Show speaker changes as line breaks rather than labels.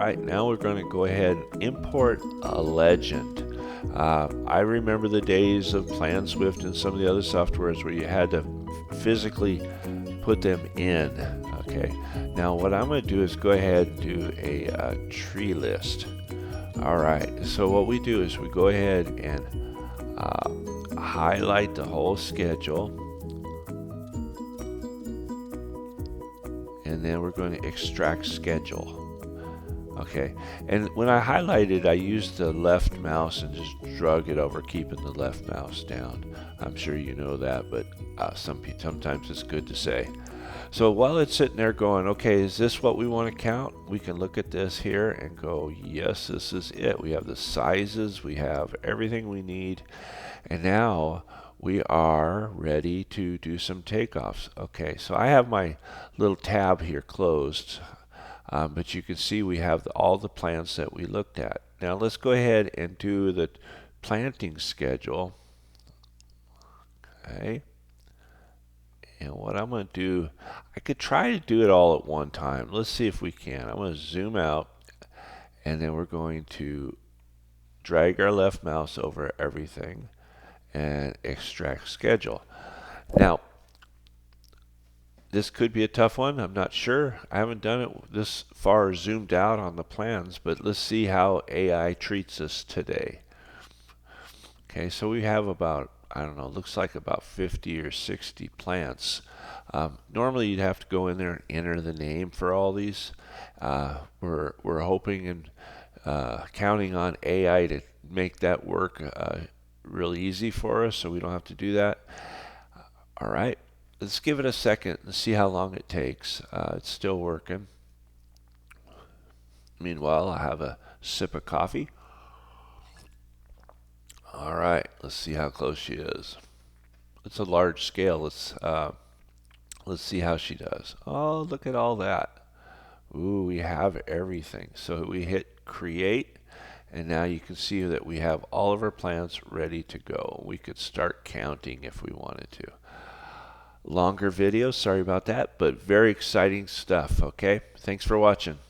right, now we're going to go ahead and import a legend. I remember the days of Plan Swift and some of the other softwares where you had to physically put them in. Okay, now what I'm going to do is go ahead and do a tree list. All right, so what we do is we go ahead and highlight the whole schedule, and then we're going to extract schedule. Okay, and when I highlighted, I used the left mouse and just drug it over, keeping the left mouse down. I'm sure you know that, but sometimes it's good to say. So while it's sitting there going, okay, is this what we want to count? We can look at this here and go, yes, this is it. We have the sizes, we have everything we need, and now we are ready to do some takeoffs. Okay, so I have my little tab here closed. But you can see we have all the plants that we looked at. Now let's go ahead and do the planting schedule. Okay. And what I'm going to do, I could try to do it all at one time. Let's see if we can. I'm going to zoom out, and then we're going to drag our left mouse over everything and extract schedule. Now, this could be a tough one. I'm not sure. I haven't done it this far zoomed out on the plans, but let's see how AI treats us today. Okay, so we have about, I don't know, looks like about 50 or 60 plants. Normally you'd have to go in there and enter the name for all these. We're hoping and counting on AI to make that work really easy for us so we don't have to do that. All right. Let's give it a second and see how long it takes. It's still working. Meanwhile, I have a sip of coffee. All right, let's see how close she is. It's a large scale. Let's see how she does. Oh, look at all that. Ooh, we have everything. So we hit create, and now you can see that we have all of our plants ready to go. We could start counting if we wanted to. Longer video, sorry about that, but very exciting stuff. Okay, thanks for watching.